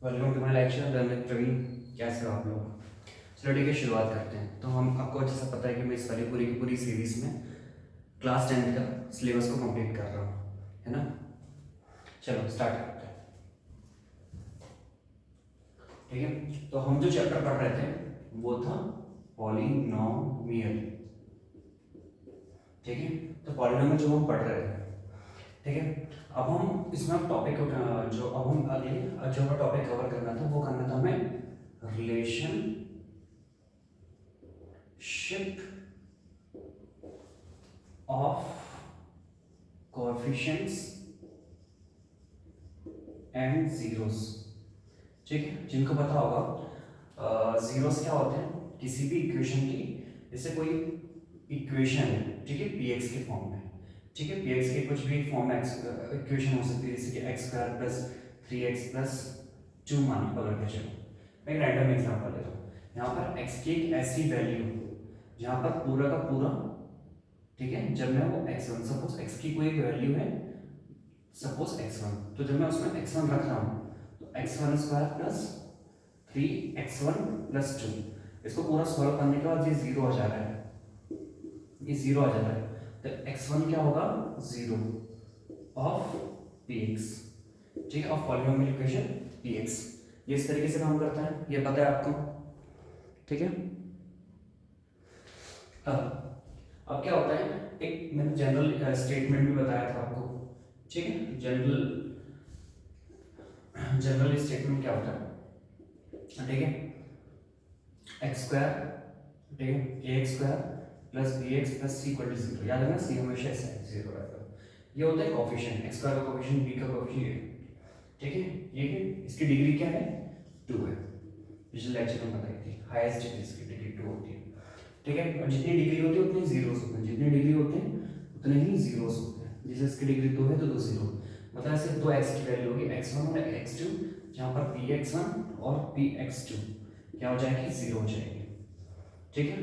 Welcome to my lecture दैनिक प्रवीण। कैसे हो आप लोग? चलो ठीक है, शुरुआत करते हैं। तो हम आपको अच्छे से पता है कि मैं इस वाली पूरी की पूरी सीरीज में क्लास 10 का सिलेबस को कंप्लीट कर रहा हूँ, है ना। चलो स्टार्ट करते हैं। ठीक है, तो हम जो चैप्टर पढ़ रहे थे वो था पॉलिनोमियल। ठीक है, तो पॉलिनोमियल जो हम पढ़ रहे थे, ठीक है। अब हम इसमें टॉपिक जो अब हम अगले जो हमें टॉपिक कवर करना था वो करना था हमें relationship of coefficients and zeros. ठीक है, जिनको पता होगा जीरोस क्या होते हैं किसी भी इक्वेशन की। जैसे कोई इक्वेशन है, ठीक है, पी एक्स के फॉर्म में, ठीक है, पी एक्स के कुछ भी फॉर्म में इक्वेशन हो सकती है, जैसे कि एक्स स्क्वायर प्लस 3x+2 मान के पकड़ के चलो। मैं एक रैंडम एग्जांपल लेता हूँ। यहाँ पर x की एक ऐसी वैल्यू जहाँ पर पूरा का पूरा, ठीक है, जब मैं वो x1 सपोज x की कोई वैल्यू है, सपोज x1, तो जब मैं उसमें x1 रख रहा हूँ तो x1² + 3x1 + 2, इसको पूरा सॉल्व करने के बाद ये जीरो आ जा रहा है, ये जीरो आ जाता है। तो x1 क्या होगा? जीरो ऑफ px, ठीक है, ऑफ पॉलिनोमियल इक्वेशन px। ये इस तरीके से काम करता है, ये पता है आपको, ठीक है। अब क्या होता है, एक मैंने जनरल स्टेटमेंट भी बताया था आपको, ठीक है। जनरल स्टेटमेंट क्या होता है, ठीक है, x², ठीक है, ax² + bx + c = 0। याद है ना, c हमेशा ऐसा है, 0 रहेगा। ये होता है कोफिशिएंट, x² का कोफिशिएंट, b का कोफिशिएंट, ठीक है। ये है, इसकी डिग्री क्या है? 2 है। पिछले लेक्चर में बताई थी, हाईएस्ट डिग्री इसकी डिग्री 2 होती है, ठीक है। और जितनी डिग्री होती है उतने जीरोस होते हैं, जितनी डिग्री होते हैं उतने ही जीरोस होते हैं। जैसे इसकी डिग्री 2 है तो 2 जीरो, मतलब सिर्फ दो x की वैल्यू होगी, x1 और x2, जहाँ पर px1 और px2 क्या हो जाएगी? जीरो हो जाएगी, ठीक है।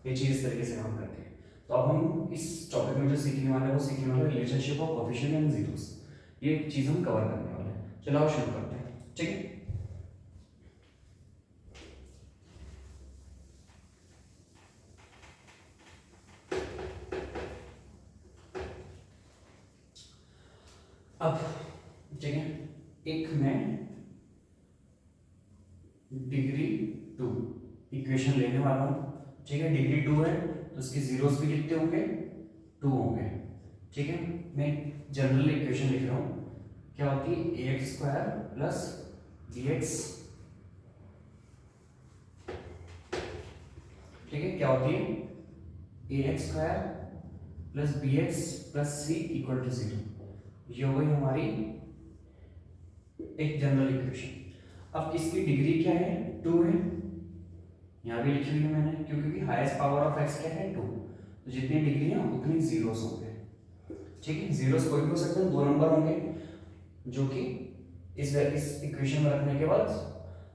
ये चीज इस तरीके से काम करती है। तो अब हम इस टॉपिक में जो सीखने वाले हैं वो सीखने वाले relationship of coefficient and zeros. ये चीज हम कवर करने वाले हैं। चलो आओ शुरू करते हैं, ठीक है। अब ठीक है, एक मैं डिग्री 2 इक्वेशन लेने वाला हूं, ठीक है। डिग्री 2 है तो उसके जीरोस भी कितने होंगे? 2 होंगे, ठीक है। मैं जनरल इक्वेशन लिख रहा हूं, क्या होती है? ax² + bx, ठीक है, क्या होती है? ax² + bx + c = 0। ये हो गई हमारी एक जनरल इक्वेशन। अब इसकी डिग्री क्या है? 2 है, यहाँ भी लिखी हुई है मैंने, क्योंकि हाईएस्ट पावर ऑफ x क्या है? 2। तो जितनी डिग्री है उतनी जीरोस होंगे, ठीक है। जीरोस कोई भी हो सकते हैं, 2 नंबर होंगे जो कि इस इक्वेशन में रखने के बाद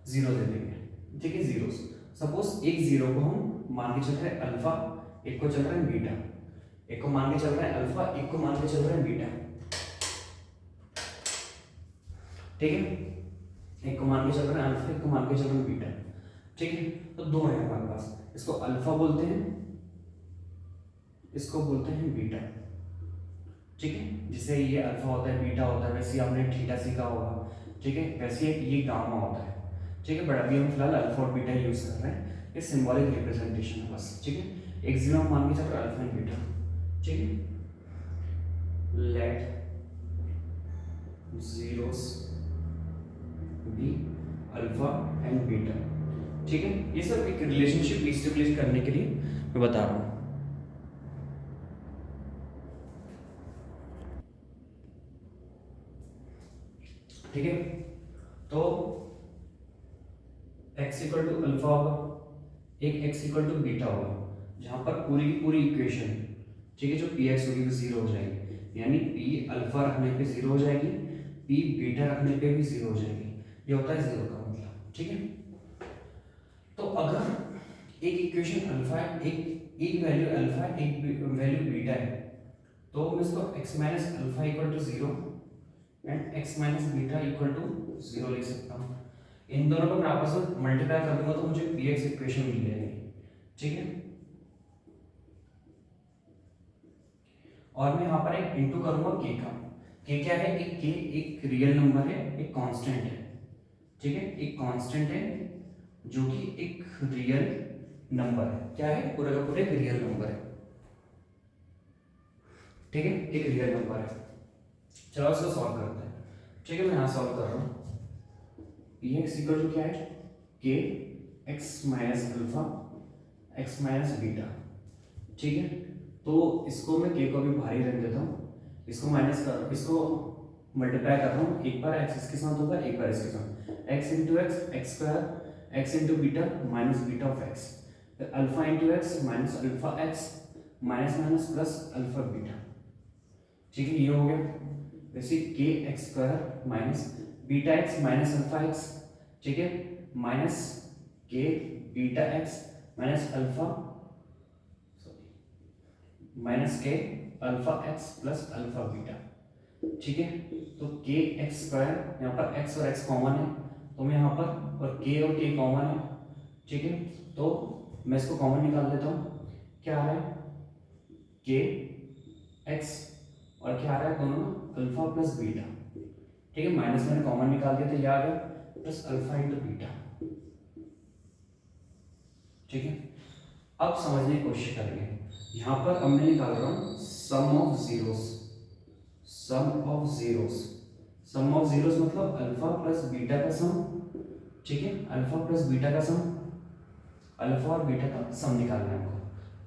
जीरो दे देंगे, ठीक है, जीरोस। सपोज एक जीरो को हम मान के चल रहे हैं अल्फा, एक को चल रहा है बीटा, एक को मान के चल रहा है अल्फा, एक को मान के चल रहा है बीटा, ठीक है। एक को मान के चल रहा है अल्फा, एक को मान के चल रहा है बीटा, ठीक है। तो दो है हमारे पास, इसको अल्फा बोलते हैं, इसको बोलते हैं बीटा, ठीक है। जिसे ये अल्फा होता है, बीटा होता है, वैसे आपने थीटा सीखा होगा, ठीक है। वैसे ये गामा होता है, ठीक है। बट अभी हम फिलहाल अल्फा और बीटा यूज कर रहे हैं, ये सिंबॉलिक रिप्रेजेंटेशन है बस, ठीक है। एक जीरो मान के चल रहा है अल्फा एंड बीटा, ठीक है। Let zeros be alpha and beta, ठीक है। ये सब एक रिलेशनशिप एस्टेब्लिश करने के लिए मैं बता रहा हूँ, ठीक है। तो x = अल्फा होगा, एक x = बीटा होगा, जहां पर पूरी की पूरी इक्वेशन, ठीक है, जो px होगी वो जीरो हो जाएगी, यानी p अल्फा रखने पे जीरो हो जाएगी, p बीटा रखने पे भी जीरो हो जाएगी। ये होता है जीरो का मतलब, ठीक है। तो अगर एक इक्वेशन अल्फा है, एक वैल्यू अल्फा है, एक वैल्यू बीटा है, तो मैं इसको x - alpha = 0 and x minus beta equal to 0 लिख सकता हूँ। इन दोनों को मैं आपस में मल्टीप्लाई कर दूंगा तो मुझे px इक्वेशन मिल जाएगी, ठीक है। और मैं यहाँ पर एक इंटू करूंगा k का। k क्या है? एक k एक रियल नंबर है, एक कांस्टेंट है, ठीक है। एक कांस्टेंट है जो कि एक रियल नंबर है। क्या है? पूरे का पूरे एक रियल नंबर है, ठीक है, एक रियल नंबर है। चलो इसको सॉल्व करते हैं, ठीक है। मैं यहाँ सॉल्व कर रहा हूँ। px इक्वल टू क्या है? k x minus alpha x minus beta, ठीक है। तो इसको मैं k को भी बाहर ही रख देता हूँ, इसको माइनस कर, इसको मल्टीप्लाई कर रहा हूँ। एक बार x इसके साथ होगा, एक बार इसके साथ। x into X X square, x into beta minus beta of x, फिर alpha into X minus alpha x minus minus plus alpha beta, ठीक है। ये हो गया। वैसे K X square minus beta X minus alpha X, ठीक है, minus K beta X minus alpha minus K alpha X plus alpha beta, ठीक है। तो के एक्स स्क्वायर, यहाँ पर एक्स और एक्स कॉमन है तो मैं यहाँ पर, और के कॉमन है, ठीक है। तो मैं इसको कॉमन निकाल देता हूँ। क्या आ रहा है? के एक्स और क्या आ रहा है दोनों में? अल्फा प्लस बीटा, ठीक है। माइनस मैंने कॉमन निकाल दिया तो ये आ गया प्लस अल्फा इंटू बीटा, ठीक है। अब समझने की कोशिश करेंगे। यहाँ पर अब मैं निकाल रहा हूँ sum of zeros. Sum of zeros, sum of zeros मतलब अल्फा प्लस बीटा का सम, ठीक है। अल्फा प्लस बीटा का सम, अल्फा और बीटा का सम निकालना है हमको,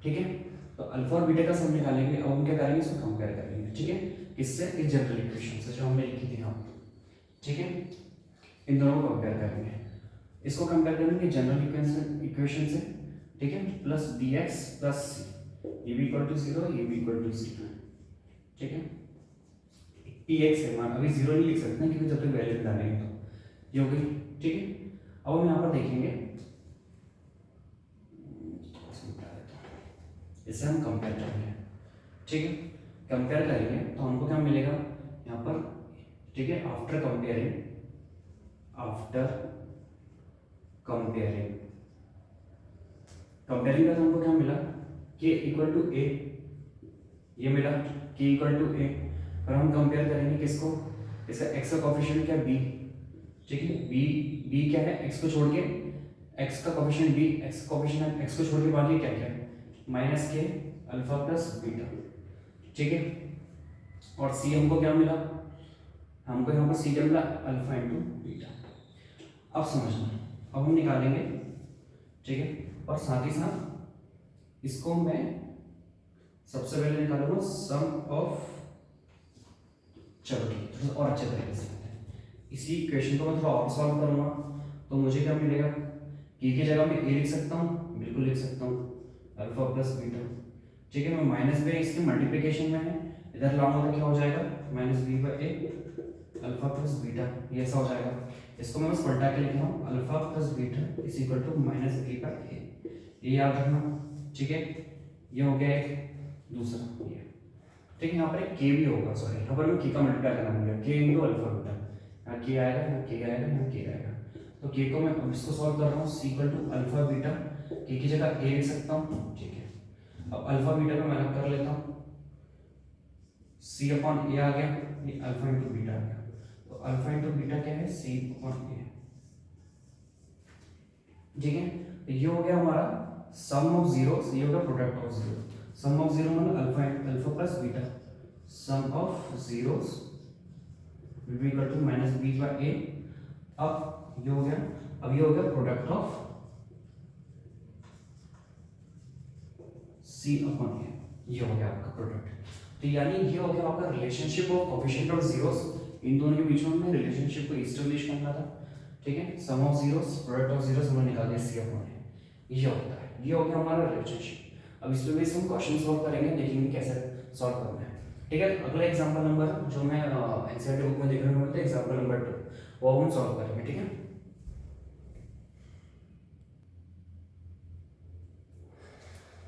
ठीक है। तो अल्फा और बीटा का सम निकालने के लिए अब हम क्या करेंगे? इसको कंपेयर करेंगे, ठीक है। किससे? इस जनरल इक्वेशन से जो हमने लिखी थी यहाँ, ठीक है। इन दोनों को कंपेयर करेंगे। इसको कंपेयर करेंगे जनरल इक्वेशन से, ठीक है। प्लस बी एक्स प्लस सी, ये भी इक्वल टू 0, ये भी इक्वल टू 0, ठीक है। पी एक्स है मान, अभी 0 नहीं लिख सकते क्योंकि जब तक वैल्यू डालेंगे तो ये हो गई, ठीक है। अब हम यहाँ पर देखेंगे, इससे हम कंपेयर करेंगे, ठीक है। कंपेयर करेंगे तो हमको क्या मिलेगा यहाँ पर, ठीक है। आफ्टर कंपेयरिंग कंपेयरिंग का हमको क्या मिला? k इक्वल टू ए, ये मिला k इक्वल टू ए। और हम कंपेयर करेंगे किसको? इसका x का कोफिशिएंट क्या? b, ठीक है। b क्या है? x को छोड़ के, x का coefficient b, x coefficient x को छोड़ के बाकी क्या क्या है? Minus K alpha plus beta, ठीक है। और c हमको क्या मिला? हमको यहाँ पर c क्या मिला? Alpha into beta. अब समझना, अब हम निकालेंगे, ठीक है। और साथ ही साथ इसको मैं सबसे पहले निकालूंगा सम ऑफ, चलो ठीक है, और अच्छे तरीके से इसी इक्वेशन को मैं थोड़ा और सॉल्व करूंगा तो मुझे क्या मिलेगा? के की जगह मैं ए लिख सकता हूँ, बिल्कुल लिख सकता हूँ, अल्फा प्लस बीटा, ठीक है। मैं माइनस बी इसके मल्टीप्लिकेशन में है, इधर लाऊंगा तो क्या हो जाएगा? Minus B by a alpha plus beta, ये ऐसा हो जाएगा। इसको मैं बस पलटा के लिख रहा हूँ, alpha plus beta is equal to minus B by A, ये याद रखना, ठीक है। ये हो गया एक दूसरा, ये ठीक है। यहाँ पर एक के भी होगा, सॉरी यहाँ पर मैं के का मल्टीप्लाई करना भूल गया, के इंटू अल्फा बीटा, यहाँ के आएगा, यहाँ के आएगा, यहाँ के आएगा। तो के को मैं अब इसको सॉल्व कर रहा हूँ, सी इक्वल टू अल्फा बीटा, के की जगह ए लिख सकता हूँ, ठीक है। अब अल्फा बीटा को मैं अलग कर लेता हूँ, सी अपॉन ए आ गया, ये अल्फा इंटू बीटा आ गया। तो अल्फा इंटू बीटा क्या है? सी अपॉन ए, ठीक है। तो ये हो गया हमारा सम ऑफ जीरोस, ये होगा product of zero. Sum of zero मतलब alpha plus beta, sum of zeros will be equal to minus B by A. अब ये हो गया, अब ये हो गया product of C upon A, ये हो गया आपका प्रोडक्ट। तो यानी ये हो गया आपका relationship of coefficient of zeros, इन दोनों के बीच में रिलेशनशिप को एस्टैब्लिश करना था, ठीक है। Sum of zeros product of zeros हमने निकाल दिया सी अपॉन ए, ये होता है, ये हो गया हमारा रिलेशनशिप। अब इस पे भी हम क्वेश्चन सॉल्व करेंगे, देखेंगे कैसे सॉल्व करना है, ठीक है। अगला एग्जांपल नंबर जो मैं एनसीईआरटी बुक में देखने को मिलता है, एग्जांपल नंबर 2, वो हम सॉल्व करेंगे, ठीक है।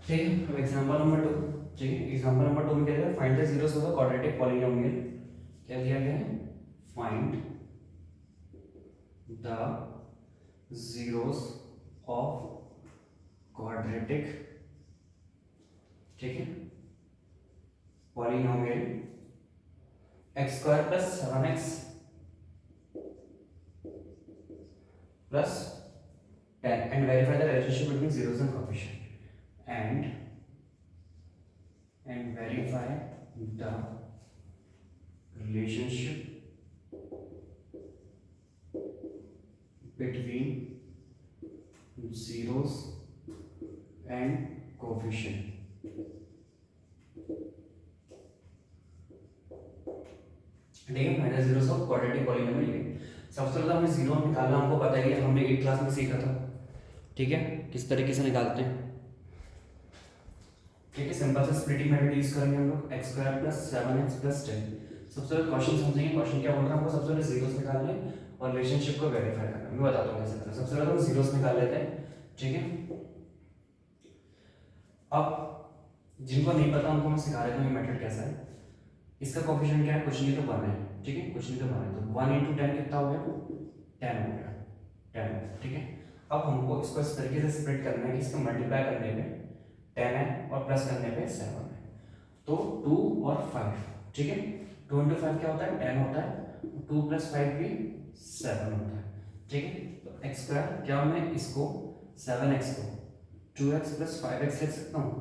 ठीक है, अब एग्जांपल नंबर 2, ठीक है। एग्जांपल नंबर 2 में क्या है? Find the zeros of the quadratic polynomial, क्या दिया गया है? Find the zeros of quadratic, ठीक है, polynomial x square plus 7x plus 10 and verify the relationship between zeros and coefficient and verify the relationship between zeros and coefficient. ठीक है, minus zero of quadratic polynomial ये सबसे पहले हमें zero निकालना हमको पता ही है, हमने 8th क्लास में सीखा था, ठीक है, किस तरीके से निकालते हैं। ठीक है, सिंपल से स्प्लिटिंग मेथड यूज करेंगे हम लोग x square plus 7x plus 10। सबसे पहले क्वेश्चन समझेंगे, क्वेश्चन क्या बोल रहा है हमको, सबसे पहले जीरोस निकालने और रिलेशनशिप को वेरीफाई करना। मैं बताता हूँ कैसे करना। सबसे पहले हम जीरोस निकाल लेते हैं, ठीक है। अब जिनको नहीं पता उनको मैं सिखा देता हूँ ये मेथड कैसा है। इसका कोएफिशिएंट क्या है, कुछ नहीं तो 1 है, ठीक है, कुछ नहीं तो 1 है, तो 1 × 10 कितना हो गया, 10 हो गया, 10, ठीक है। अब हमको इसको इस तरीके से स्प्लिट करना है कि इसको मल्टीप्लाई करने पे 10 है और प्लस करने पे 7 है, तो 2 और 5, ठीक है। 2 × 5 क्या होता है, 10 होता है, 2 + 5 भी 7 होता है, ठीक है। तो x स्क्वायर क्या, मैं इसको 7x को 2x + 5x लिख सकता हूँ,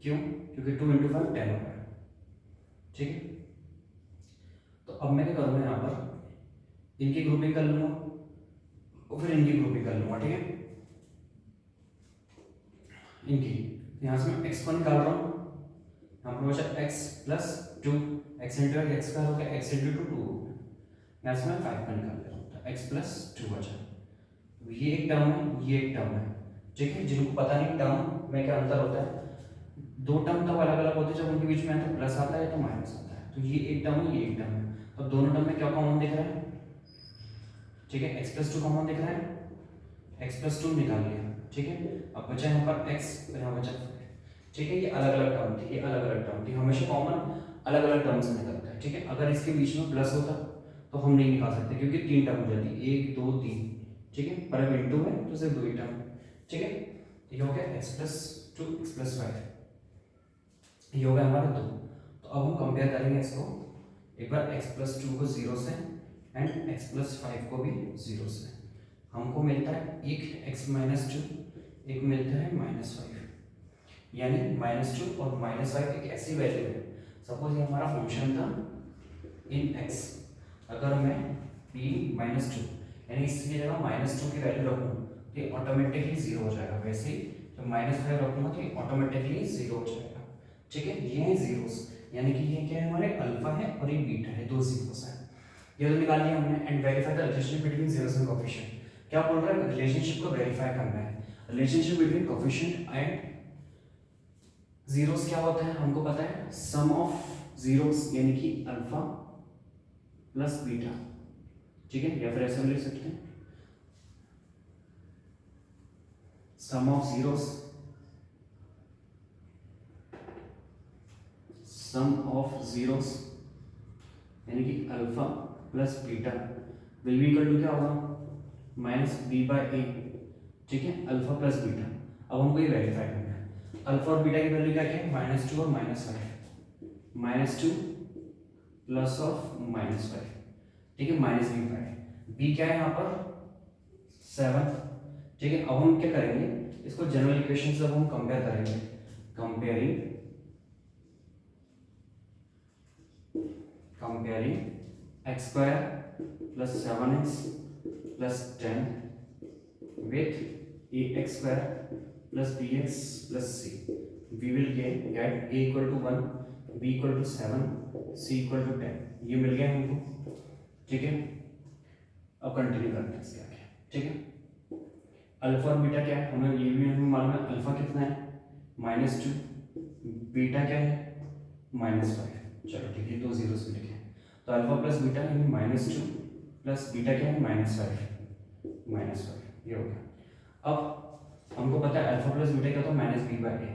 क्यों, क्योंकि 2 × 5 10 होगा, ठीक है। तो अब मैं क्या करूँगा, यहाँ पर इनकी ग्रुपिंग कर लूँगा और फिर इनकी ग्रुपिंग कर लूँगा, ठीक है। इनकी यहाँ से मैं x को निकाल रहा हूँ, यहाँ पर बचा x + 2, x × x स्क्वायर हो गया, x × 2 हो गया, यहाँ से मैं 5 का निकाल ले रहा हूँ, तो x + 2 बचा। तो ये एक टर्म है, ये एक टर्म है, ठीक है। जिनको पता नहीं टर्म में क्या अंतर होता है, दो टर्म तब अलग अलग होते हैं जब उनके बीच में तो प्लस आता है तो माइनस आता है। तो ये एक टर्म है, ये एक टर्म है, तो दोनों टर्म में क्या कॉमन दिख रहा है, ठीक है, x + 2 कॉमन दिख रहा है, x + 2 निकाल लिया, ठीक है। अब बचा यहाँ पर x और यहाँ बचा 5, ठीक है। ये अलग अलग टर्म थी, ये अलग अलग टर्म थी, हमेशा कॉमन अलग अलग टर्म से निकलता है, ठीक है। अगर इसके बीच में प्लस होता तो हम नहीं निकाल सकते, क्योंकि 3 टर्म हो जाती, 1 2 3, ठीक है, पर अब इंटू है तो सिर्फ 2 ही टर्म, ठीक है। ये हो गया x + 2 x + 5, ये हो गया हमारा 2। तो अब हम कंपेयर करेंगे इसको, एक बार x + 2 को 0 से एंड x + 5 को भी 0 से। हमको मिलता है एक x - 2, एक मिलता है -5, यानी -2 और -5 एक ऐसी वैल्यू है, सपोज ये हमारा फंक्शन था इन x, अगर मैं p - 2 यानी इसकी जगह -2 की वैल्यू रखूँ तो ये ऑटोमेटिकली 0 हो जाएगा, वैसे ही जब -5 रखूँगा तो ये ऑटोमेटिकली 0 हो जाएगा, ठीक है। ये है जीरोस, यानी कि ये क्या है, हमारे अल्फा है और ये बीटा है, दो जीरोस है। ये तो निकाल लिया हमने। And verify the relationship between zeros and coefficient, क्या बोल रहा है, रिलेशनशिप को वेरीफाई करना है। Relationship between coefficient and zeros क्या होता है, हमको पता है, सम ऑफ जीरोस यानी कि अल्फा प्लस बीटा, ठीक है, या फिर ऐसे लिख सकते हैं, sum of zeros, sum of zeros यानी कि alpha plus beta will be equal to क्या होगा, -b/a, ठीक है, अल्फा प्लस बीटा। अब हमको ये वेरीफाई करना है, अल्फा और बीटा की वैल्यू क्या है, -2 और -5, -2 प्लस ऑफ -5, ठीक है, -b/5, b क्या है यहाँ पर 7, ठीक है। अब हम क्या करेंगे, इसको जनरल इक्वेशन से अब हम कंपेयर करेंगे, comparing x square plus 7x plus 10 with ax square plus bx plus c. We will get a equal to 1, b equal to 7, c equal to 10. ये मिल गया हमको, ठीक है। अब कंटिन्यू करते हैं इसके आगे, ठीक है। अल्फा और बीटा क्या है, हमें ये भी हमें मालूम है, अल्फा कितना है -2, बीटा क्या है -5, चलो ठीक है, दो जीरो से लिखे, तो अल्फा प्लस बीटा यानी -2 प्लस बीटा क्या है -5, ये हो गया। अब हमको पता है अल्फा प्लस बीटा क्या होता है -b/a,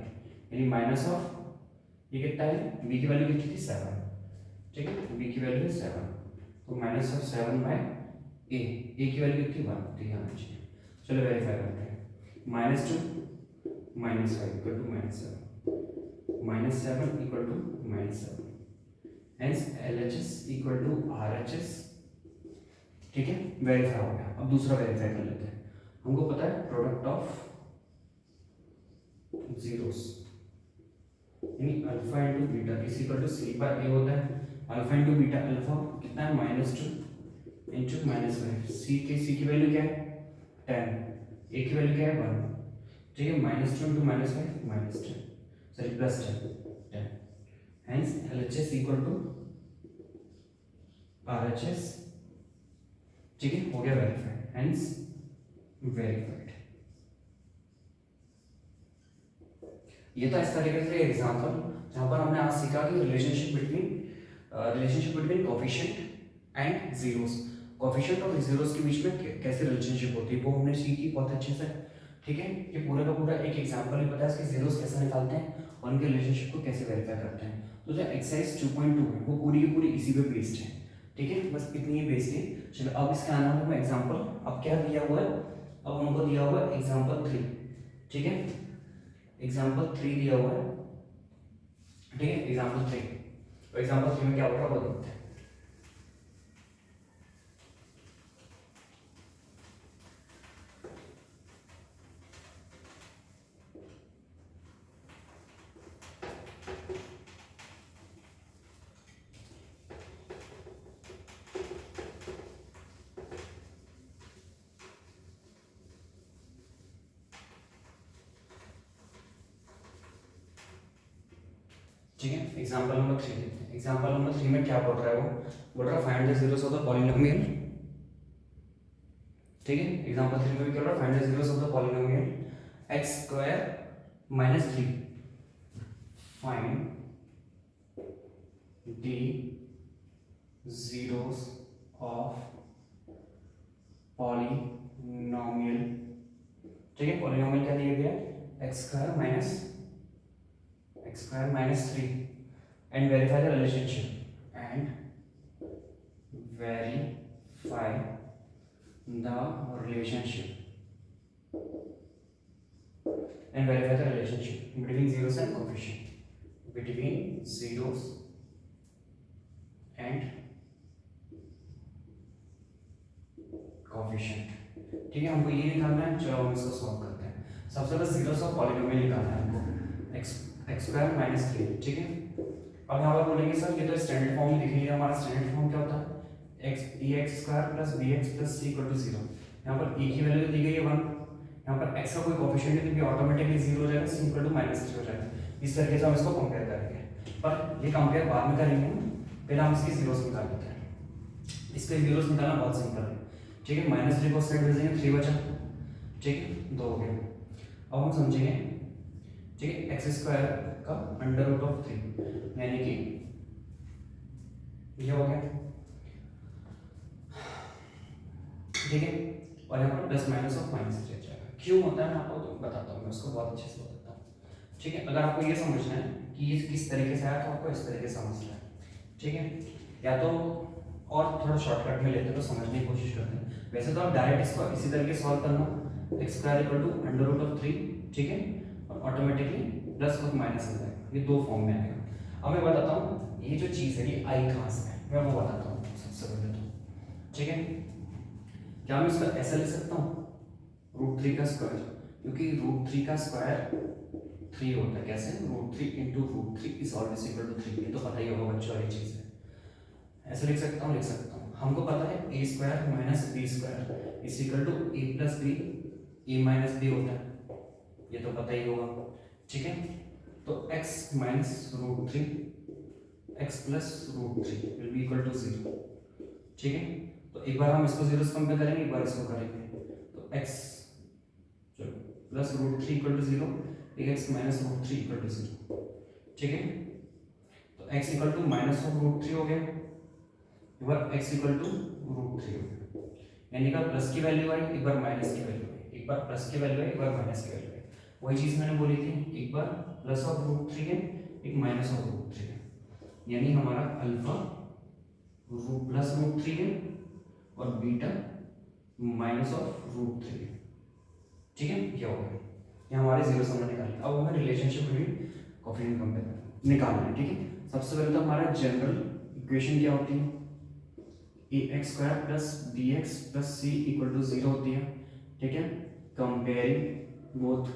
यानी माइनस ऑफ ये कितना है, b की वैल्यू कितनी थी 7, ठीक है, b की वैल्यू है 7, तो -7/a, a की वैल्यू कितनी 1 तो यहाँ आना चाहिए। चलो वेरीफाई करते हैं। -2 -5 equal to -7, -7 equal to -7, hence LHS equal to RHS। ठीक है, वेरीफाई हो गया। अब दूसरा वेरीफाई कर लेते हैं। हमको पता है प्रोडक्ट ऑफ जीरोस यानी alpha into beta is equal to C by A होता है। अल्फा इंटू बीटा, अल्फा कितना है -2 इंटू -5, सी की वैल्यू क्या है 10, ए की वैल्यू क्या है 1, ठीक है। -2 into -5 -10, sorry +10, hence LHS equal to RHS। ठीक है, हो गया वेरीफाइड, हेंस वेरीफाइड। ये था इस तरीके से एग्जांपल जहां पर हमने आज सीखा कि relationship between coefficient and zeros. Coefficient और जीरोस के बीच में कैसे रिलेशनशिप होती है वो हमने सीखी बहुत अच्छे से। ठीक है, ये पूरा का पूरा एक एग्जांपल ही पता है इसके जीरोस कैसे निकालते हैं और उनके रिलेशनशिप को कैसे वेरीफाई करते हैं। तो जो एक्सरसाइज 2.2 है वो पूरी की पूरी इसी पे बेस्ड है। ठीक है, बस इतनी ही बेस्ड है। चलो अब इसके आने वाले एग्जाम्पल, अब क्या दिया हुआ है, अब हमको दिया हुआ है एग्जाम्पल 3। ठीक है, एग्जाम्पल 3 दिया हुआ है। ठीक है, एग्जाम्पल 3, तो एग्जाम्पल 3 में क्या होगा वो देखते हैं। ठीक है, एग्जाम्पल नंबर 3 देखते हैं। एग्जाम्पल नंबर 3 में क्या बोल रहा है, वो बोल रहा है find the zeros of the polynomial. ठीक है, एग्जाम्पल 3 में भी क्या बोल रहा है find the zeros of the polynomial x square minus 3, find the zeros of polynomial. ठीक है, पॉलिनोमियल क्या दिया गया है x square minus 3 and verify the relationship and verify the relationship between zeros and coefficient, between zeros and coefficient। ठीक है, हमको ये निकालना है। चलो हम इसको सॉल्व करते हैं। सबसे पहले जीरोस ऑफ पॉलिनोमियल निकालना है हमको, x स्क्वायर माइनस 3। ठीक है, अब यहाँ पर बोलेंगे सर ये तो स्टैंडर्ड फॉर्म में लिखेंगे। हमारा स्टैंडर्ड फॉर्म क्या होता है x square plus bx plus c equal to 0। यहाँ पर e की वैल्यू दी गई है 1, यहाँ पर x का कोई कोफिशिएंट नहीं तो ऑटोमेटिकली 0 हो जाएगा, c इक्वल टू -3 हो जाएगा। इस तरीके से हम इसको कंपेयर करेंगे, पर ये कंपेयर बाद में करेंगे, पहले हम इसकी जीरोस निकाल लेते हैं। इसके जीरोस निकालना बहुत सिंपल है। ठीक है, -3 को साइड भेजेंगे 3 बचा। ठीक है, 2 हो गया। अब हम समझेंगे, ठीक है, एक्स स्क्वायर का अंडर रूट ऑफ 3 यानी कि ये हो गया। ठीक है, और यहाँ पर प्लस माइनस ऑफ -3 रह जाएगा। क्यों होता है मैं आपको तो बताता हूँ, मैं उसको बहुत अच्छे से बताता हूँ। ठीक है, अगर आपको ये समझना है कि ये किस तरीके से आया तो आपको इस तरीके से समझना है। ठीक है, या तो और थोड़ा शॉर्टकट में लेते हैं तो समझने की कोशिश करते हैं। वैसे तो आप डायरेक्ट इसको इसी तरीके से सॉल्व करना, x square equal to under root of 3। ठीक है, और ऑटोमेटिकली प्लस और माइनस हो जाएगा, ये दो फॉर्म में आएगा। अब मैं बताता हूँ ये जो चीज़ है ये आई कहाँ से है, मैं वो बताता हूँ सबसे पहले तो। ठीक है, क्या मैं इसका ऐसा लिख सकता हूँ √3 का स्क्वायर, क्योंकि √3 का स्क्वायर 3 होता है। कैसे, √3 into √3 is always equal to 3। ये तो पता ही होगा बच्चों, वाली चीज़ है। ऐसे लिख सकता हूँ। हमको पता है a square minus b square is equal to a plus b, a minus b होता है, ये तो पता ही होगा। ठीक है, तो x minus √3 x plus √3 will be equal to 0। ठीक है, तो एक बार हम इसको जीरो से कंपेयर करेंगे, एक बार इसको करेंगे। तो x चलो plus √3 equal to 0, x minus √3 equal to 0। ठीक है, तो x equal to minus of √3 हो गया, एक बार x इक्वल टू √3 हो गया, यानी कि प्लस की वैल्यू आई, एक बार माइनस की वैल्यू आई, एक बार प्लस की वैल्यू आई, एक बार माइनस की वैल्यू आई। वही चीज मैंने बोली थी, एक बार प्लस ऑफ √3 है, एक माइनस ऑफ √3 है, यानी हमारा अल्फा प्लस रूट 3 है और बीटा माइनस ऑफ रूट 3 है। ठीक है, ये हो गया, ये हमारे जीरो सम निकाल लिया। अब हमें रिलेशनशिप बिटवीन कोएफिशिएंट कंपेयर निकालना है। ठीक है, सबसे पहले तो हमारा जनरल इक्वेशन क्या होती है, ax square plus bx plus c equal to 0 होती है। ठीक है, कंपेयरिंग बोथ,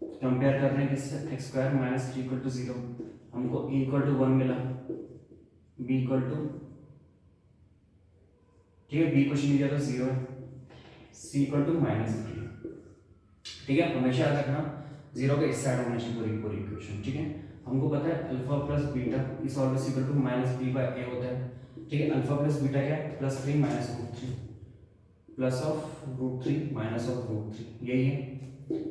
कंपेयर कर रहे हैं किससे, x square minus 3 equal to 0, हमको a इक्वल टू 1 मिला, b इक्वल टू, ठीक है, b कुछ नहीं दिया तो 0 है, c इक्वल टू माइनस 3। ठीक है, हमेशा याद रखना 0 के इस साइड होना चाहिए पूरी पूरी इक्वेशन। ठीक है, हमको पता है alpha plus beta is always equal to minus b by a होता है। ठीक है, अल्फा प्लस बीटा क्या है, plus 3 minus root 3 plus of root 3 minus of root 3, यही है।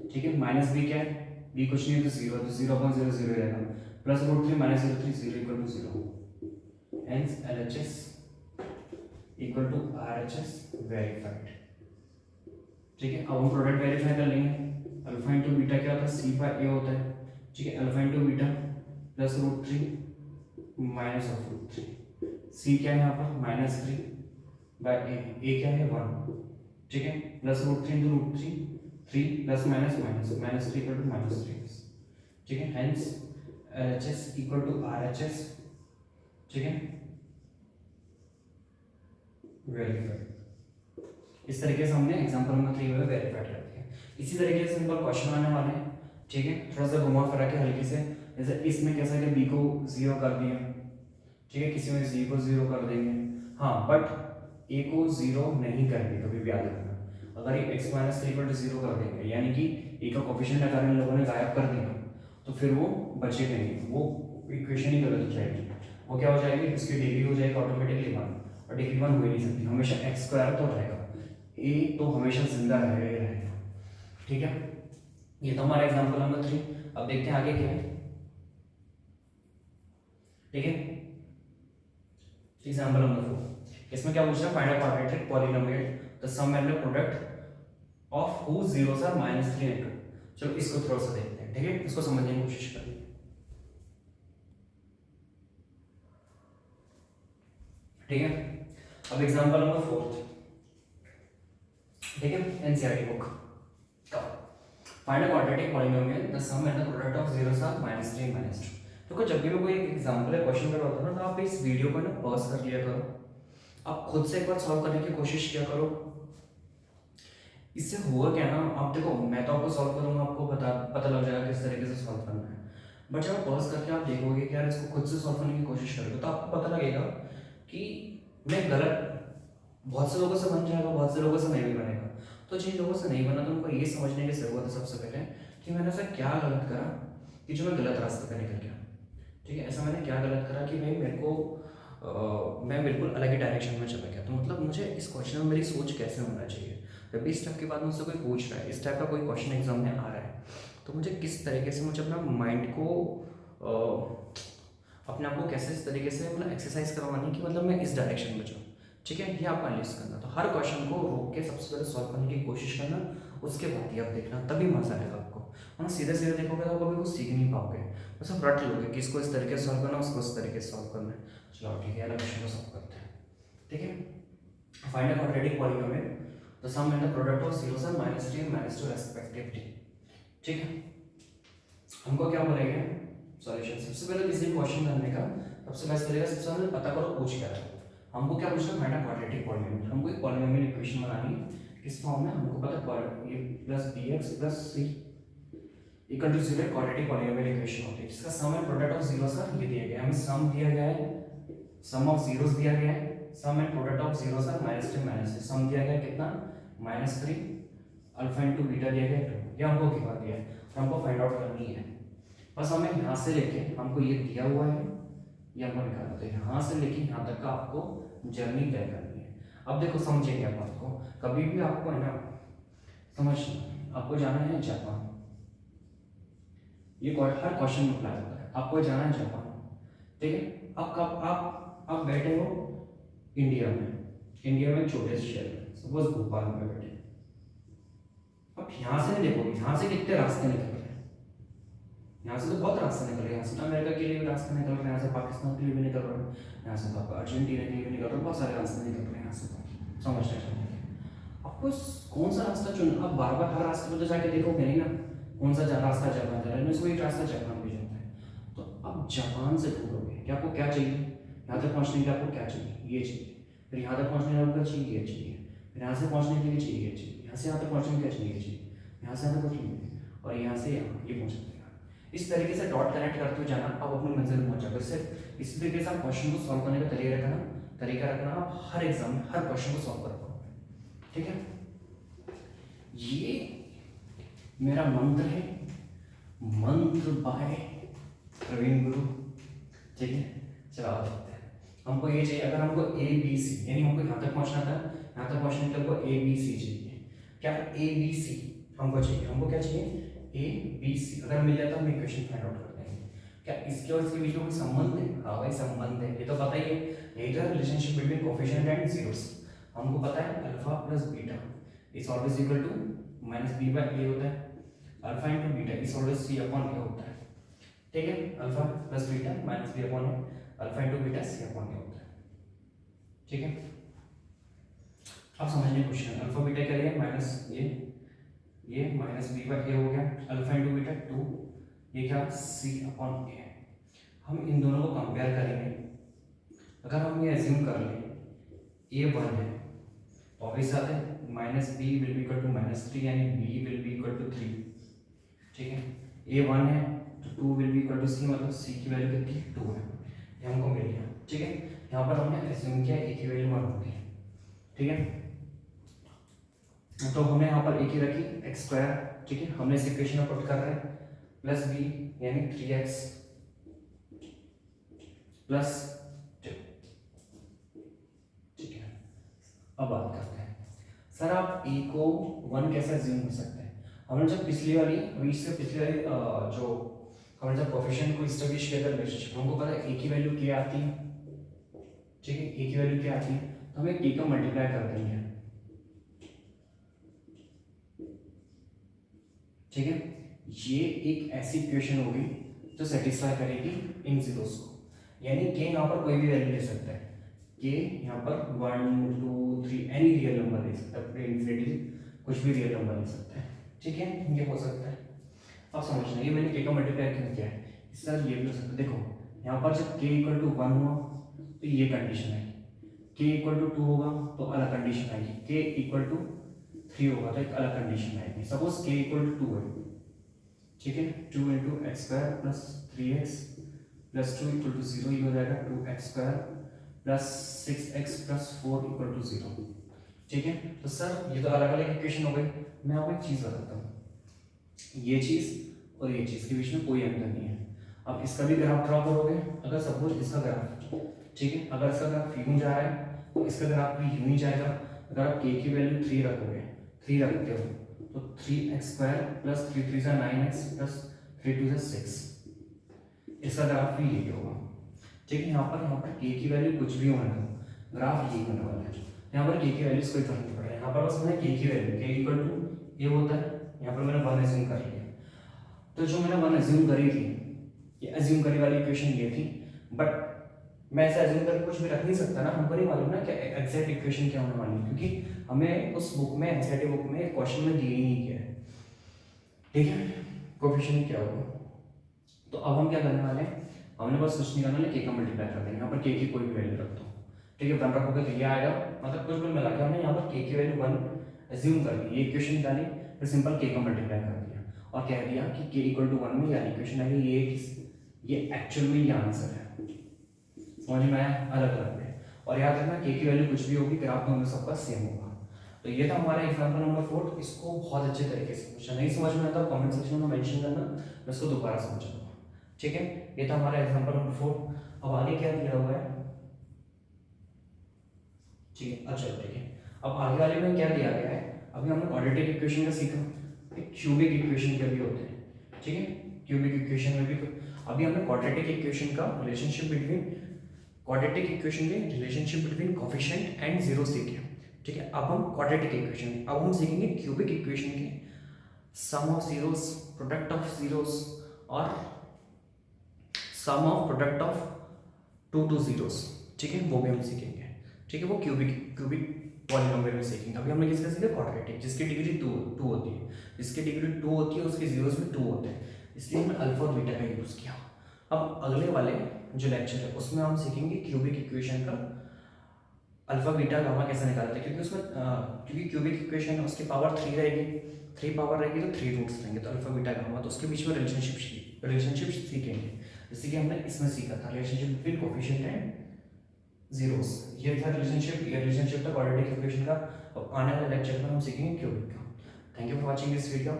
ठीक है, माइनस b क्या है, b कुछ नहीं है तो 0, तो 0.00 रहेगा, plus root 3 minus 0.3 0 equal to 0, hence LHS equal to RHS verified. ठीक है, अब हम प्रोडक्ट वेरीफाई कर लेंगे, अल्फा इंटू बीटा क्या होता है, c बाय a होता है। ठीक है, alpha into beta plus root 3 minus of root 3, c क्या है यहाँ पर माइनस 3 बाय a क्या है 1। ठीक है, plus root 3 into root 3 plus minus minus minus 3 equal to minus 3। ठीक है, hence LHS equal to RHS। ठीक है, वेरीफाइड। इस तरीके से हमने एग्जांपल नंबर 3 में वेरीफाइड कर दिया। इसी तरीके से सिंपल क्वेश्चन आने वाले हैं। ठीक है, थोड़ा सा घुमा फिरा के हल्के से, जैसे इसमें कैसा कि b को 0 कर दिया। ठीक है, किसी में c को 0 कर देंगे, हाँ, बट a को 0 नहीं करेंगे, कभी भी याद रखना। अगर ये x माइनस 3 इक्वल टू 0 कर देंगे, यानी कि a का कोफिशिएंट अगर इन लोगों ने गायब कर दिया तो फिर वो बचेगा नहीं, वो इक्वेशन ही गलत हो जाएगी। वो क्या हो जाएगी, उसकी डिग्री हो जाएगी ऑटोमेटिकली 1, और डिग्री 1 हो ही नहीं सकती, हमेशा एक्स स्क्वायर तो रहेगा, a तो हमेशा जिंदा रहेगा ही रहेगा। ठीक है, ये तो हमारा एग्जांपल नंबर 3। अब देखते हैं आगे क्या है। ठीक है, एग्जांपल नंबर 4, इसमें क्या पूछ रहा है, find a quadratic polynomial the sum and the product of whose zeros are -3 and 2। चलो इसको थोड़ा सा देखते हैं। ठीक है, इसको समझने की कोशिश करें। ठीक है, अब एग्जांपल नंबर 4, ठीक है, एनसीईआरटी बुक का find a quadratic polynomial the sum and the product of zeros are -3 and -2। देखो, जब भी मैं कोई एग्जांपल या क्वेश्चन कर रहा होता है ना, तो आप इस वीडियो को ना पॉज कर लिया करो, आप खुद से एक बार सॉल्व करने की कोशिश किया करो। इससे होगा क्या ना, आप देखो मैं तो आपको सॉल्व करूंगा, आपको पता लग जाएगा किस तरीके से सॉल्व करना है, बट जब आप पॉज करके आप देखोगे कि यार इसको खुद से सॉल्व करने की कोशिश करोगे, तो आपको पता लगेगा कि मैं गलत, बहुत से लोगों से बन जाएगा, बहुत से लोगों से नहीं भी बनेगा। तो जिन लोगों से नहीं बना, तो उनको ये समझने की जरूरत है सबसे पहले कि मैंने ऐसा क्या गलत करा कि जो मैं गलत रास्ते पर निकल गया। ठीक है, ऐसा मैंने क्या गलत करा कि भाई मेरे को मैं बिल्कुल अलग ही डायरेक्शन में चला गया। तो मतलब मुझे इस क्वेश्चन में मेरी सोच कैसे होना चाहिए, जब भी इस टाइप के बाद मुझसे कोई पूछ रहा है, इस टाइप का कोई क्वेश्चन एग्जाम में आ रहा है, तो मुझे किस तरीके से मुझे अपना माइंड को अपने आप को कैसे इस तरीके से मतलब एक्सरसाइज करवानी कि मतलब मैं इस डायरेक्शन में जाऊँ। ठीक है, ये आपको एनालिसिस करना। तो हर क्वेश्चन को रोक के सबसे पहले सॉल्व करने की कोशिश करना, उसके बाद ही आप देखना, तभी मजा आएगा आपको। वरना सीधे सीधे देखोगे तो कभी कुछ सीख नहीं पाओगे, बस आप रट लोगे कि इसको इस तरीके से सॉल्व करना, उसको इस तरीके से सॉल्व करना है। चलो ठीक है, अगला क्वेश्चन को सॉल्व करते हैं। ठीक है, find a quadratic polynomial the sum and the product of zeros are -3 and -2 respectively. ठीक है, हमको क्या बोलेंगे सॉल्यूशन। सबसे पहले किसी क्वेश्चन करने का सबसे बेस्ट तरीका, सबसे पहले पता करो पूछ क्या रहा है। हमको क्या पूछना है, फाइंड अ क्वाड्रेटिक पॉलीनोमियल, हमको एक पॉलीनोमियल इक्वेशन बनानी है। किस फॉर्म में, हमको पता है ये plus bx plus c equal to 0 quadratic polynomial equation होती है, जिसका sum and product of zeros are ये दिया गया है, हमें सम दिया गया है, सम ऑफ zeros दिया गया है, sum and product of zeros are -3 -3, sum दिया गया कितना -3, अल्फा इनटू बीटा दिया गया 2, ये हमको गिवा दिया है और हमको फाइंड आउट करनी है। बस हमें यहाँ से लेके, हमको ये दिया हुआ है, ये हमको निकालना है, यहाँ से लेके यहाँ तक का आपको जर्नी तय करनी है। अब देखो समझेंगे आप बात को, कभी भी आपको है ना समझना, आपको जाना है जापान, ये हर क्वेश्चन में अप्लाई होता है, आपको जाना है जापान। ठीक है, अब कब आप बैठे हो इंडिया में एक छोटे से शहर में, सपोज भोपाल में बैठे, अब यहाँ से नहीं देखोगे यहाँ से कितने रास्ते निकल रहे हैं, यहाँ से तो बहुत रास्ता निकल रहा है, यहाँ से तो अमेरिका के लिए भी रास्ता निकल रहा है, यहाँ से पाकिस्तान के लिए भी निकल रहा है, यहाँ से तो आपका अर्जेंटीना के लिए भी निकल रहा है, बहुत सारे रास्ते निकल रहे हैं यहाँ से तो समझते हैं। आपको कौन सा रास्ता चुनना, आप बार बार हर रास्ते पर तो जाके देखोगे नहीं ना, कौन सा रास्ता जापान जा रहा है, इनमें से कोई रास्ता जापान भी जाता है, तो आप जापान से ढूंढोगे कि आपको क्या चाहिए, यहाँ तक पहुँचने के लिए आपको क्या चाहिए, ये चाहिए, फिर यहाँ तक पहुँचने के लिए आपको चाहिए, ये चाहिए, फिर यहाँ से पहुँचने के लिए चाहिए, ये चाहिए, यहाँ से यहाँ तक पहुँचने के लिए क्या चाहिए, यहाँ से यहाँ तक पहुँचने के लिए, और यहाँ से यहाँ ये पहुँच सकते हैं। इस तरीके से डॉट कनेक्ट करते हुए जाना, आप अपनी मंजिल में पहुँच जाओगे। सिर्फ इसी तरीके से आप क्वेश्चन को सॉल्व करने का तरीका रखना, आप हर एग्जाम में हर क्वेश्चन को सॉल्व कर पाओगे। ठीक है, ये मेरा मंत्र है, मंत्र बाय प्रवीण गुरु। ठीक है, चलो आ जाते हैं। हमको ये चाहिए, अगर हमको ए बी सी, यानी हमको यहाँ तक पहुँचना था, यहाँ तक पहुँचने के लिए हमको ए बी सी चाहिए। क्या ए बी सी हमको चाहिए, हमको क्या चाहिए, ए बी सी। अगर मिल जाता हम इक्वेशन फाइंड आउट कर देंगे। क्या इसके और इसके बीच में कोई संबंध है? हाँ भाई संबंध है, ये तो पता ही है, यही तो relationship between coefficient and zeros. हमको पता है alpha plus beta is always equal to minus B by A होता है, alpha into beta is always C upon A होता है। ठीक है, alpha plus beta minus B upon A, alpha into beta C upon A होता है। ठीक है, अब समझने की कोशिश करें। अल्फा बीटा क्या लिया, माइनस ये माइनस बी बाय ए हो गया, अल्फा इंटू बीटा 2, ये क्या सी अपॉन ए। हम इन दोनों को कंपेयर करेंगे। अगर हम ये एज्यूम कर लें ए 1 है तो ऑब्वियस बात है minus B will be equal to minus 3, यानी B will be equal to 3। ठीक है, ए 1 है तो 2 will be equal to C, मतलब सी की वैल्यू कितनी 2 है, ये हमको मिल गया। ठीक है, यहाँ पर हमने एज्यूम किया ए की वैल्यू 1 होती है। ठीक है, तो हमने यहाँ पर ए की रखी एक्स स्क्वायर। ठीक है, हमने इस इक्वेशन में पुट कर रहे हैं प्लस बी यानी 3x प्लस 2। ठीक है, अब बात करते हैं सर आप ए को 1 कैसे एज्यूम कर सकते हैं। हमने जब पिछली वाली जो हमने जब कोफिशिएंट को एस्टैब्लिश किया था रिलेशनशिप, हमको पता है ए की वैल्यू क्या आती है। ठीक है, ए की वैल्यू क्या आती है, तो हमें ए का मल्टीप्लाई कर देंगे। ठीक है, ये एक ऐसी इक्वेशन होगी जो सेटिस्फाई करेगी इन जीरोस को, यानी के यहाँ पर कोई भी वैल्यू ले सकता है, के यहाँ पर 1 2 3 एनी रियल नंबर ले सकता है, इन्फिनिटी कुछ भी रियल नंबर ले सकता है। ठीक है, ये हो सकता है। अब समझना, ये मैंने के का मल्टीप्लाई क्यों किया है, सर ये भी हो सकता है। देखो यहाँ पर जब के इक्वल टू 1 हुआ तो ये कंडीशन आएगी, के इक्वल टू 2 होगा तो अलग कंडीशन आएगी, के इक्वल टू 3 होगा तो एक अलग कंडीशन आएगी। सपोज के इक्वल टू 2 है, ठीक है, 2 into x square plus 3x plus 2 equal to 0, ये हो जाएगा 2x square plus 6x plus 4 equal to 0। ठीक है, तो सर ये तो अलग अलग इक्वेशन हो गई। मैं आपको एक चीज़ बताता हूँ, ये चीज़ और ये चीज़ के बीच में कोई अंतर नहीं है। अब इसका भी ग्राफ ड्रॉ करोगे, अगर सपोज इसका ग्राफ, ठीक है, अगर इसका ग्राफ यूं जा रहा है तो इसका ग्राफ भी यूं ही जाएगा। अगर आप k की वैल्यू 3 रखोगे, 3 रखते हो तो 3x square plus 3 3 9x plus 3 2 6, इसका ग्राफ भी यही होगा। ठीक है, यहाँ पर k की वैल्यू कुछ भी होने दो, ग्राफ यही होने वाला है। यहाँ पर k की वैल्यू कोई फर्क नहीं पड़ रहा है, यहाँ पर बस मैंने k की वैल्यू k इक्वल टू ये होता है, यहाँ पर मैंने 1 एज्यूम कर लिया। तो जो मैंने 1 एज्यूम करी थी, ये एज्यूम करी वाली इक्वेशन ये थी, बट मैं ऐसा एज्यूम करके कुछ भी रख नहीं सकता ना, हमको नहीं मालूम ना कि एग्जैक्ट इक्वेशन क्या होने वाली है, क्योंकि हमें उस बुक में एनसीईआरटी बुक में क्वेश्चन में दिए ही नहीं किया है। ठीक है, कोएफिशिएंट क्या होगा। तो अब हम क्या करने वाले हैं, हमने बस कुछ नहीं करना है, के का मल्टीप्लाई कर देंगे। यहाँ पर के की कोई भी वैल्यू रख दो, ठीक है, 1 रखोगे तो ये आएगा, मतलब कुछ भी मिला के हमने यहाँ पर के की वैल्यू 1 एज्यूम कर दी, ये इक्वेशन डाली, फिर सिंपल के का मल्टीप्लाई कर दिया और कह दिया कि के इक्वल टू 1 में ये इक्वेशन आई, ये एक्चुअल में ये आंसर है। समझ में आया, अलग अलग है। और याद रखना के की वैल्यू कुछ भी होगी, ग्राफ में सबका सेम होगा। तो ये था हमारा एग्जांपल नंबर 4। इसको बहुत अच्छे तरीके से समझना, नहीं समझ में आता कमेंट सेक्शन में मेंशन करना, मैं इसको दोबारा समझाऊंगा। ठीक है, ये था हमारा एग्जांपल नंबर 4। अब आगे क्या दिया हुआ है, ठीक है, अच्छा ठीक है, अब आगे वाले में क्या दिया गया है, अभी हमने क्वाड्रेटिक इक्वेशन का सीखा, क्यूबिक इक्वेशन के भी होते हैं। ठीक है, क्यूबिक इक्वेशन में भी अभी हमने क्वाड्रेटिक इक्वेशन का relationship between coefficient and zero सीखे। ठीक है, अब हम क्वाड्रेटिक इक्वेशन, अब हम सीखेंगे क्यूबिक इक्वेशन के sum of zeros, product of zeros और sum of product of two zeros, ठीक है, वो भी हम सीखेंगे, ठीक है। वो क्यूबिक पॉलिनोमियल में सीखेंगे। अभी हमने किसका सीखा, क्वाड्रेटिक, जिसकी डिग्री टू होती है, जिसकी डिग्री टू होती है उसके जीरोस में टू होते हैं, इसलिए हमने अल्फा और बीटा का यूज़ किया। अब अगले वाले जो लेक्चर है उसमें हम सीखेंगे क्यूबिक इक्वेशन का अल्फा बीटा गामा कैसे निकालते हैं, क्योंकि उसमें क्योंकि क्यूबिक इक्वेशन है उसकी पावर 3 रहेगी, 3 पावर रहेगी तो 3 रूट्स रहेंगे, तो अल्फा बीटा गामा, तो उसके बीच में रिलेशनशिप सीखेंगे, जैसे कि हमने इसमें सीखा था relationship between coefficient and zeros, ये था रिलेशनशिप था क्वाड्रेटिक इक्वेशन का। और आने वाले लेक्चर में हम सीखेंगे क्यूबिक का। Thank you for watching this video.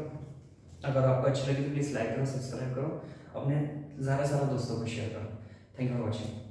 अगर आपको अच्छी लगी तो प्लीज़ लाइक करो, सब्सक्राइब करो, अपने ज़्यादा से ज़्यादा दोस्तों को शेयर करो। Thank you for watching.